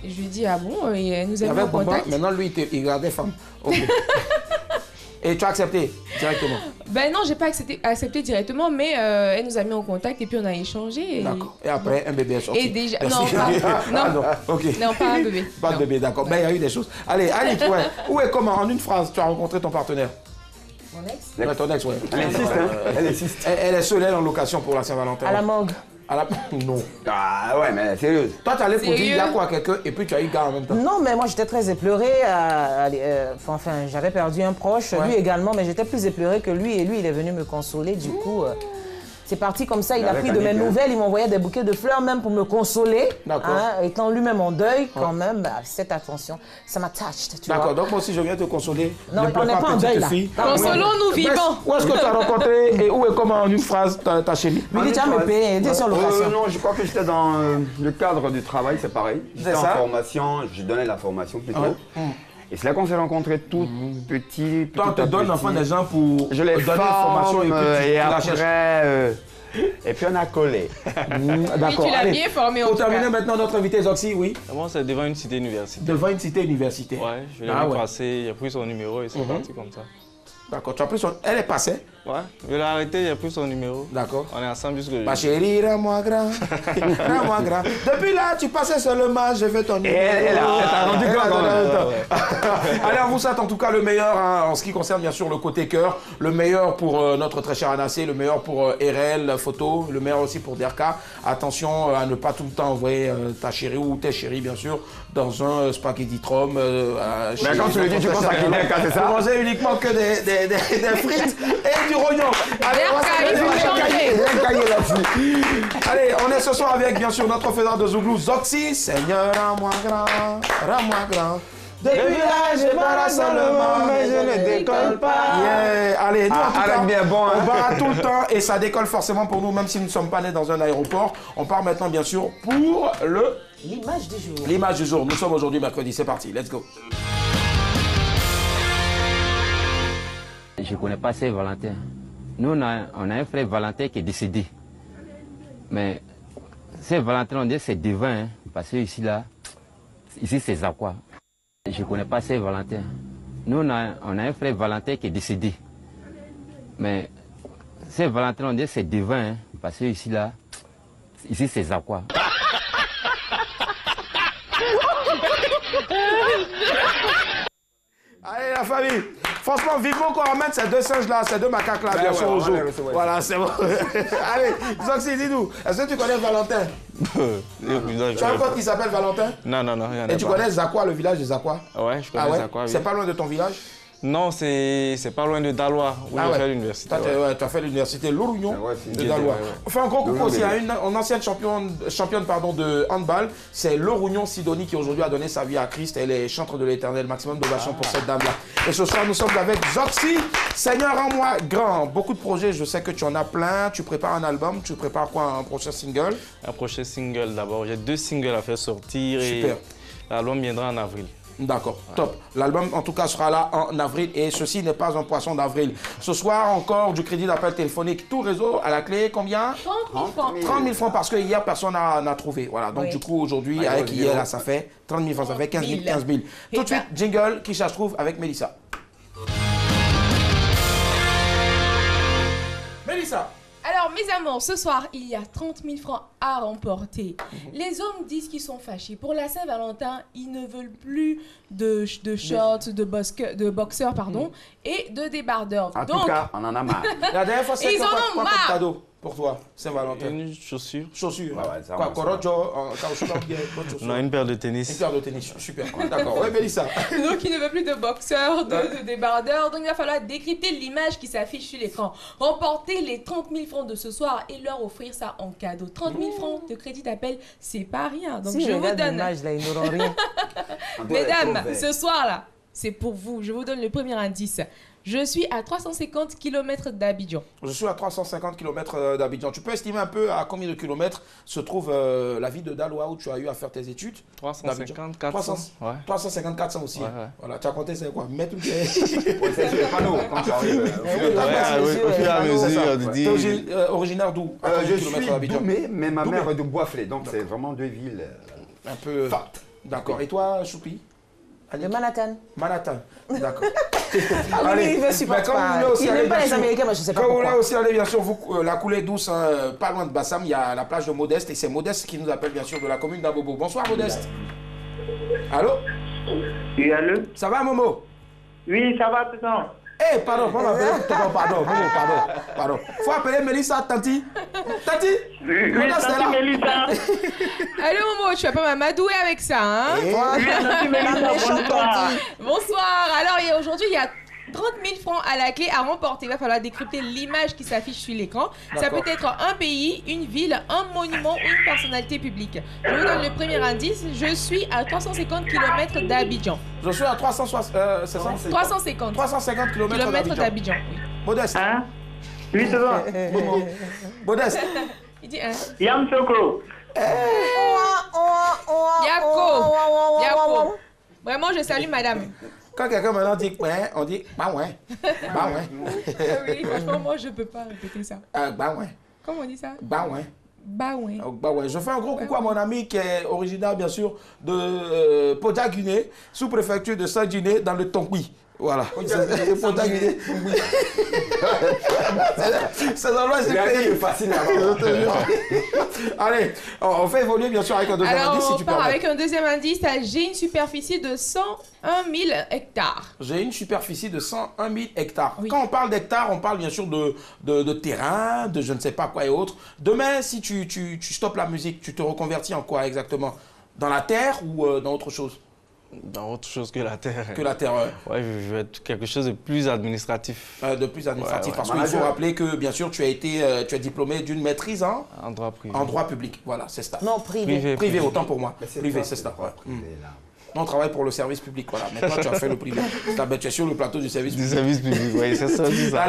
Et je lui ai dit, ah bon, et elle nous a mis en contact. Maintenant, lui, il regardait femme. Okay. Et tu as accepté directement? Ben non, j'ai pas accepté directement, mais elle nous a mis en contact et puis on a échangé. D'accord. Et après, un bébé est sorti. Et déjà, merci. non, okay. Non, pas un bébé. Pas de bébé, d'accord. Ben, il y a eu des choses. Allez, Annick, ouais. Où et comment, en une phrase, tu as rencontré ton partenaire? Mon ex? Ouais, ton ex, ouais. Elle insiste, hein? Elle insiste. Elle est seule, elle, en location pour la Saint-Valentin. À la morgue. Non. Ah ouais, mais sérieuse. Toi, tu allais pour dire, il y a quoi, quelqu'un, et puis tu as eu gars en même temps. Non, mais moi, j'étais très éplorée. Enfin, j'avais perdu un proche, lui également, mais j'étais plus éplorée que lui. Et lui, il est venu me consoler. Du coup, c'est parti comme ça. Il a pris de mes nouvelles. Il m'envoyait des bouquets de fleurs, même pour me consoler. D'accord. Hein, étant lui-même en deuil, quand même, cette attention, ça m'a touched. D'accord, donc moi aussi, je viens te consoler. Non, on n'est pas en deuil, là. Consolons-nous vivants. Où est-ce que tu as rencontré et où et comment, en une phrase, ta chérie? Lui, tu as me payé, était sur location. Non, je crois que j'étais dans le cadre du travail, c'est pareil. J'étais en formation, je donnais la formation plutôt. Et c'est là qu'on s'est rencontrés tout petit. Toi, on te donne enfin des gens pour je les donner formation et après. Et puis on a collé. D'accord. Oui, tu l'as bien formé en tout cas. Pour terminer maintenant notre invité Zoxy, oui. Moi, c'est devant une cité universitaire. Devant une cité universitaire. Ouais, je l'ai vu passer, j'ai pris son numéro et c'est parti comme ça. D'accord, tu as pris son... Elle est passée? Ouais, je l'ai arrêté, j'ai pris son numéro. D'accord. On est ensemble jusque... Ma chérie, rends-moi grand, rends-moi grand. Depuis là, tu passais seulement, je vais ton numéro. Elle a rendu grand. Allez, on vous souhaite en tout cas le meilleur en ce qui concerne bien sûr le côté cœur, le meilleur pour notre très cher Anassé, le meilleur pour RL, photo, le meilleur aussi pour Derka. Attention à ne pas tout le temps envoyer ta chérie ou tes chéris bien sûr dans un spaghetti trom. Mais quand tu le dis, tu penses à qui Derka, c'est ça? Vous mangez uniquement que des frites et du rognon. Allez, allez, on est ce soir avec bien sûr notre faiseur de Zouglou, Zoxy. Seigneur, rends-moi grand, rends-moi grand. Depuis là, je barre seulement, mais je ne décolle pas. Yeah. Allez, nous, en tout cas, bien bon, hein. on barre tout le temps et ça décolle forcément pour nous, même si nous ne sommes pas nés dans un aéroport. On part maintenant, bien sûr, pour l'image du jour. L'image du jour. Nous sommes aujourd'hui mercredi. C'est parti. Let's go. Je ne connais pas Saint-Valentin. Nous, on a un frère Valentin qui est décédé. Mais Saint-Valentin, on dit que c'est divin, hein, parce que ici, c'est Zakwa. Je ne connais pas Saint-Valentin. Nous, on a un frère Valentin qui est décédé. Mais Saint-Valentin, on dit que c'est divin, hein, parce que ici, c'est Zakwa. Allez, la famille. Franchement, vivement qu'on ramène ces deux singes-là, ces deux macaques-là, bien sûr, au jour. Voilà, c'est bon. Allez, Zoxy, dis-nous, est-ce que tu connais Valentin? Tu as un pote qui s'appelle Valentin? Non, il y en a pas. Et tu connais Zakwa, le village de Zakwa? Ouais, je connais Zakwa, oui. C'est pas loin de ton village? Non, c'est pas loin de Daloa, où j'ai fait l'université. Tu as fait l'université Lorougnon de Daloa. On fait un gros coucou aussi à une ancienne championne de handball. C'est Lorougnon Sidonie qui aujourd'hui a donné sa vie à Christ. Elle est chantre de l'Éternel. Maximum d'ovation pour cette dame-là. Et ce soir, nous sommes avec Zoxy. Seigneur, rends-moi grand. Beaucoup de projets, je sais que tu en as plein. Tu prépares un album. Tu prépares quoi, un prochain single? Un prochain single d'abord. J'ai 2 singles à faire sortir. Super. Et l'album viendra en avril. D'accord, top. L'album, en tout cas, sera là en avril et ceci n'est pas un poisson d'avril. Ce soir, encore du crédit d'appel téléphonique, tout réseau à la clé, combien? 30 000 francs. 30 000 francs parce que hier, personne n'a trouvé. Voilà, donc du coup, aujourd'hui, avec hier, là, ça fait 30 000 francs, ça fait 15 000. Tout de suite, jingle, qui ça se trouve avec Mélissa. Mélissa. Alors, mes amours, ce soir, il y a 30 000 francs à remporter. Les hommes disent qu'ils sont fâchés. Pour la Saint-Valentin, ils ne veulent plus de shorts, de boxeurs, pardon, et de débardeurs. En tout cas, on en a marre. La dernière fois, c'est quoi comme cadeau pour toi, Saint-Valentin? Une chaussure. Chaussure. Quoi, non, une paire de tennis. Une paire de tennis, super. D'accord, ouais, Mélissa. Donc, il ne veut plus de boxeurs, de débardeurs. Donc, il va falloir décrypter l'image qui s'affiche sur l'écran. Remporter les 30 000 francs de ce soir et leur offrir ça en cadeau. 30 000 francs de crédit d'appel, c'est pas rien. Donc, si je vous donne. Là, ils n'auront rien. Mesdames, ce soir-là, c'est pour vous. Je vous donne le premier indice. Je suis à 350 km d'Abidjan. Je suis à 350 km d'Abidjan. Tu peux estimer un peu à combien de kilomètres se trouve la ville de Daloa où tu as eu à faire tes études? 350, 400. 350, 400 aussi. Voilà, tu as compté, c'est quoi? Mètres ou c'est sur le panneau quand tu arrives. Au fur et à mesure. Tu es originaire d'où? Je suis d'Oumé, mais ma mère est de Boisflé. Donc c'est vraiment 2 villes un peu fortes. D'accord. Et toi, Choupi? De Manhattan. Manhattan, d'accord. Allez, il veut supporter pas. Il n'aime pas les Américains, mais je ne sais pas pourquoi. Quand vous voulez aussi aller, bien sûr, la coulée douce, hein, pas loin de Bassam, il y a la plage de Modeste. Et c'est Modeste qui nous appelle, bien sûr, de la commune d'Abobo. Bonsoir, Modeste. Allô? Oui, allô? Ça va, Momo? Oui, ça va, tout ça. Eh, pardon. Faut appeler Mélissa, Tanti. Tanti? Oui, Tanti Mélissa. Allô, Momo, tu vas pas m'amadouer avec ça, hein? Oui, Tanti Mélissa, bonsoir. Bonsoir. Alors, aujourd'hui, il y a 30 000 francs à la clé à remporter. Il va falloir décrypter l'image qui s'affiche sur l'écran. Ça peut être un pays, une ville, un monument ou une personnalité publique. Je vous donne le premier indice. Je suis à 350 km d'Abidjan. Je suis à 350 km d'Abidjan. Oui. Modeste. Hein? Oui, c'est ça. Modeste. Il dit hein? Yam Soko. Yako. Vraiment, je salue madame. Quand quelqu'un maintenant dit ouais, on dit bah ouais. Oui, franchement, moi je peux pas répéter ça. Bah ouais. Comment on dit ça? Bah ouais. Bah ouais. Bah ouais. Je fais un gros coucou à mon ami qui est originaire bien sûr de Podia-Guinée, sous-préfecture de Saint-Guinée dans le Tongui. Voilà. Podia-Guinée. C'est dans l'ouest du pays. Facile à Allez, on fait évoluer bien sûr avec un deuxième indice si tu peux. Alors, on part avec un deuxième indice. J'ai une superficie de 101 000 hectares. J'ai une superficie de 101 000 hectares. Oui. Quand on parle d'hectares, on parle bien sûr de terrain, de je ne sais pas quoi et autres. Demain, si tu stoppes la musique, tu te reconvertis en quoi exactement? Dans la terre ou dans autre chose? Dans autre chose que la terre. Que la terre. Ouais, je vais être quelque chose de plus administratif. De plus administratif, parce qu'il faut rappeler que, bien sûr, tu es diplômé d'une maîtrise en droit privé. En droit public, voilà, c'est ça. Non, privé. Privé, autant pour moi. Privé, c'est ça. On travaille pour le service public, voilà. Maintenant, tu as fait le privé. Tu es sur le plateau du service public. Du service public, oui, c'est ça, c'est ça.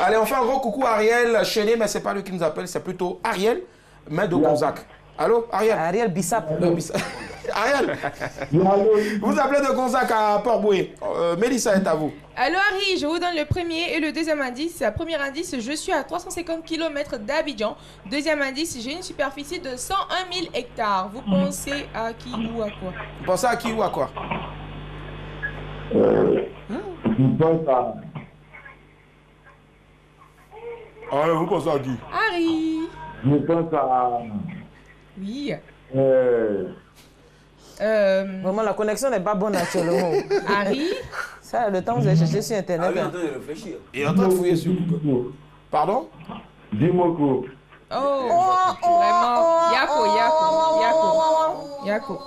Allez, on fait un gros coucou à Ariel Chené, mais c'est pas lui qui nous appelle, c'est plutôt Ariel, mais de Gonzac. Allô, Ariel? Ariel Bissap. Ariel, vous appelez de Gonzac à Port-Boué. Mélissa est à vous. Allô, Harry, je vous donne le premier et le deuxième indice. Premier indice, je suis à 350 km d'Abidjan. Deuxième indice, j'ai une superficie de 101 000 hectares. Vous pensez à qui ou à quoi? Vous pensez à qui ou à quoi? Je pense à... Ah, vous pensez à qui? Harry. Je pense à... Oui. Vraiment, la connexion n'est pas bonne actuellement. Harry. Ça, le temps, vous avez cherché sur Internet. Ah, oui, en train de réfléchir. Il est en train de fouiller sur Google. Pardon? Dimoko. Vraiment. Yako.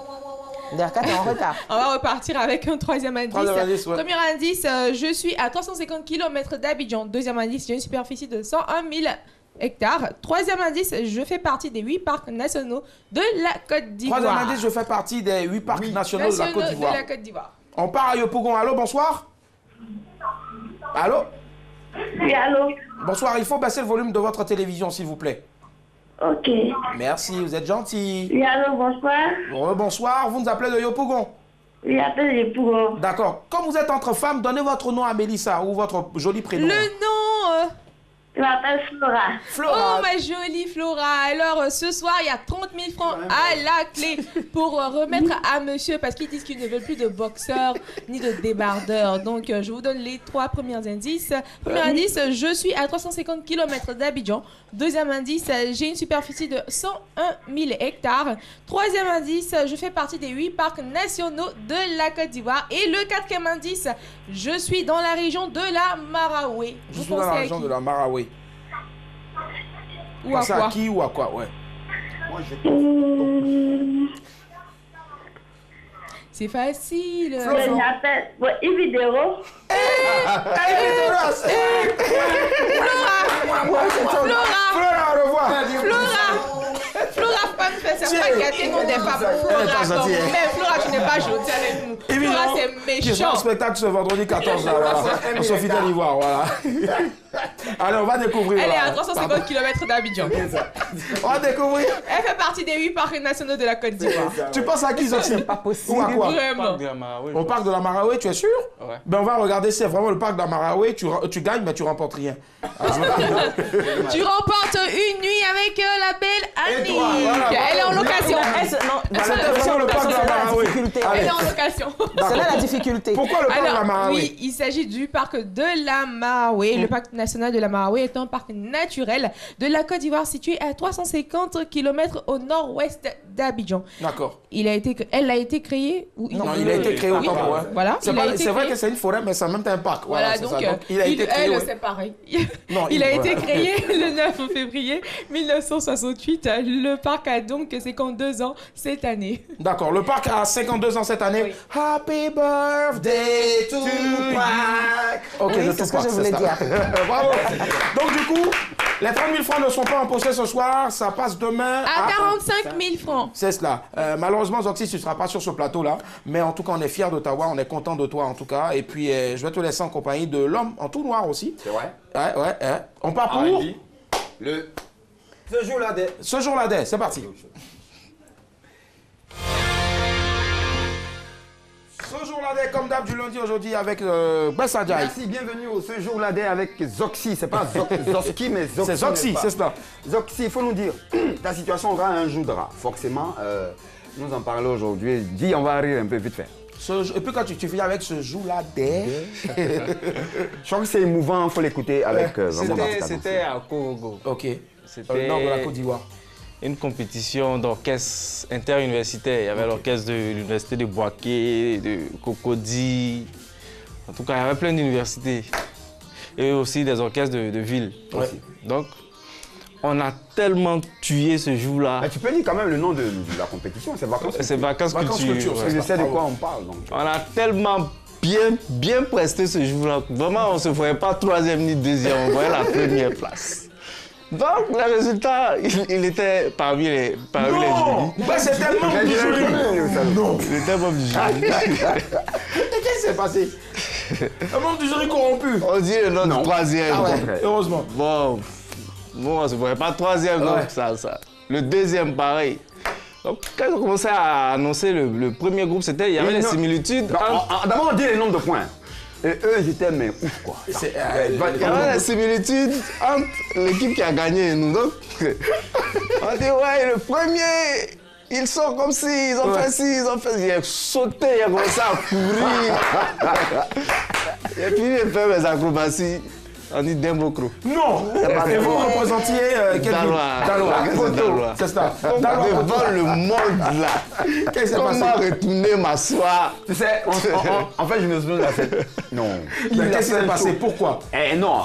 D'accord, t'es en retard. On va repartir avec un troisième indice. Ouais. Premier indice, je suis à 350 km d'Abidjan. Deuxième indice, j'ai une superficie de 101 000 hectares. Troisième indice, je fais partie des 8 parcs nationaux de la Côte d'Ivoire. Troisième indice, je fais partie des 8 parcs nationaux de la Côte d'Ivoire. On part à Yopougon. Allô, bonsoir. Allô? Oui, allô? Bonsoir, il faut baisser le volume de votre télévision, s'il vous plaît. Ok. Merci, vous êtes gentil. Oui, allô, bonsoir. Bonsoir, vous nous appelez de Yopougon? Oui, appelle Yopougon. D'accord. Comme vous êtes entre femmes, donnez votre nom à Mélissa ou votre joli prénom. Le nom Je m'appelle Flora. Flora. Oh, ma jolie Flora. Alors, ce soir, il y a 30 000 francs à la clé pour remettre à monsieur, parce qu'ils disent qu'ils ne veulent plus de boxeurs ni de débardeurs. Donc, je vous donne les 3 premiers indices. Premier indice, je suis à 350 km d'Abidjan. Deuxième indice, j'ai une superficie de 101 000 hectares. Troisième indice, je fais partie des 8 parcs nationaux de la Côte d'Ivoire. Et le quatrième indice, je suis dans la région de la Maraoué. Je suis dans la région de la Maraoué. Ou à quoi? À qui ou à quoi, ouais. Moi, je... C'est facile. Je m'appelle Ividero. Flora, au revoir. Flora, pas me faire ça, pas gâter mon des femmes. Flora, mais Flora, tu n'es pas gentille avec nous. Flora, c'est Qui sera méchant. en spectacle ce vendredi 14 là, voilà. On Sophie d'Ivoire, voilà. Allez, on va découvrir. Elle est voilà. à 350 km d'Abidjan. On va découvrir. Elle fait partie des 8 parcs nationaux de la Côte d'Ivoire. Tu penses à qui, Zoxy? Pas possible. Ou à quoi? Vraiment. Au parc de la Maraoué, tu es sûr? Ouais. Ben on va regarder si c'est vraiment le parc de la Maraoué. Tu gagnes, mais tu remportes rien. Tu remportes une nuit avec la belle Annick. Voilà, Elle est en location. C'était vraiment le parc de la Maraoué. Elle est en location. C'est là la difficulté. Pourquoi le parc de la Alors, Maraoué? oui, il s'agit du parc de la Maraoué. Le parc national de la Maraoué est un parc naturel de la Côte d'Ivoire situé à 350 km au nord-ouest d'Abidjan. D'accord. Elle a été créée ou Non, il a été créé autant pour moi. Voilà. C'est vrai que c'est une forêt, mais c'est en même temps un parc. Voilà, c'est donc, ça. Il a été créé. elle, ouais. c'est pareil. Non, Il a été créé le 9 février 1968. Le parc a donc 52 ans cette année. D'accord, le parc a 52 ans cette année. Oui. Happy birthday to Tupac. Ok, Oui, de c'est ce que Tupac, je voulais ça. dire. Bravo. Donc du coup, les 30 000 francs ne sont pas empochés ce soir, ça passe demain À 45 000 francs. C'est cela. Malheureusement, Zoxy, tu ne seras pas sur ce plateau-là. Mais en tout cas, on est fiers de t'avoir. On est content de toi, en tout cas. Et puis, je vais te laisser en compagnie de l'homme en tout noir aussi. C'est vrai? Ouais. On part pour Ce jour-là, ce jour-là. C'est parti. Ce jour-là, comme d'hab, du lundi aujourd'hui avec Bessa Jai. Merci, bienvenue au Ce jour-là avec Zoxy. C'est pas Zoxy, mais Zoxy. C'est Zoxy, c'est cela. Zoxy, il faut nous dire, ta situation aura un jour de rat. Forcément, nous en parlons aujourd'hui. Dis, on va rire un peu vite fait. Et puis quand tu finis avec ce jour-là, Je crois que c'est émouvant, il faut l'écouter avec vraiment C'était à Korogo. Ok. C'était Le nord de la Côte d'Ivoire. une compétition d'orchestre interuniversitaire. Il y avait l'orchestre de l'université de Boaké, de Cocody. En tout cas, il y avait plein d'universités. Et aussi des orchestres de ville. Ouais. Donc, on a tellement tué ce jour-là. Mais tu peux dire quand même le nom de la compétition, c'est Vacances Culture. C'est Vacances Culture. Parce que je sais de quoi on parle. Donc. On a tellement bien presté ce jour-là. Vraiment, on ne se voyait pas troisième ni deuxième, on voyait la première place. Donc, le résultat, il était parmi les jurys. Bah, c'était le membre du jury. Non. Il était membre du jury. Et qu'est-ce qui s'est passé? Un membre du jury corrompu. On dit le nom du troisième. Ah ouais, heureusement. Bon, on ne se voyait pas troisième, donc Ouais. ça. Le deuxième, pareil. Donc, quand on commençait à annoncer le premier groupe, il y avait des similitudes. D'abord, on dit les nombres de points. Et eux, ils étaient, mais ouf, quoi. Il y avait des similitudes entre l'équipe qui a gagné et nous. Donc, on dit, ouais, le premier, ils sont comme ci, ils ont fait ci, ils ont fait ci. Il a sauté, il a commencé à courir. Et puis, il a fait mes acrobaties. On dit Dembocro. Non. Et vous représentiez quelle ville? Daloa. C'est ça. Devant le monde là. Qu'est-ce qui s'est passé? Comment retourner m'asseoir? Tu sais, en fait, je me souviens de la scène. Non. Qu'est-ce qui s'est passé? Pourquoi? Non,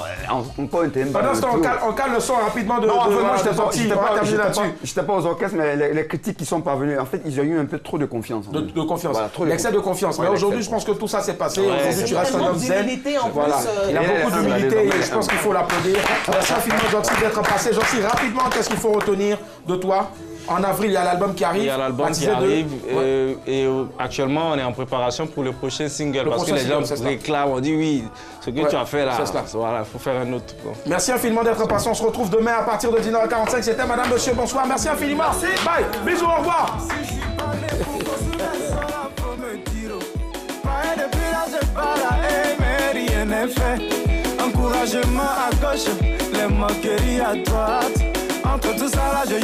on peut entendre. Pendant ce temps, on cale le son rapidement de. Non, en fait, moi, j'étais pas aux orchestres, mais les critiques qui sont parvenues, en fait, ils ont eu un peu trop de confiance. De confiance. Voilà, l'excès de confiance. Mais aujourd'hui, je pense que tout ça s'est passé. Aujourd'hui, tu restes un homme zen. Voilà. Il a beaucoup d'humilité et je pense qu'il faut l'applaudir. Merci infiniment, Gentil, d'être passé. Gentil, rapidement, qu'est-ce qu'il faut retenir de toi? En avril, il y a l'album qui arrive. Il y a l'album qui arrive et actuellement, on est en préparation pour le prochain single parce que les gens réclament, on dit oui, ce que tu as fait là, voilà, il faut faire un autre. Merci infiniment d'être passé. On se retrouve demain à partir de 19h45. C'était Madame, Monsieur, bonsoir. Merci infiniment. Bye. Bisous, au revoir. Encouragement à gauche, les moqueries à droite. Entre tout ça là, je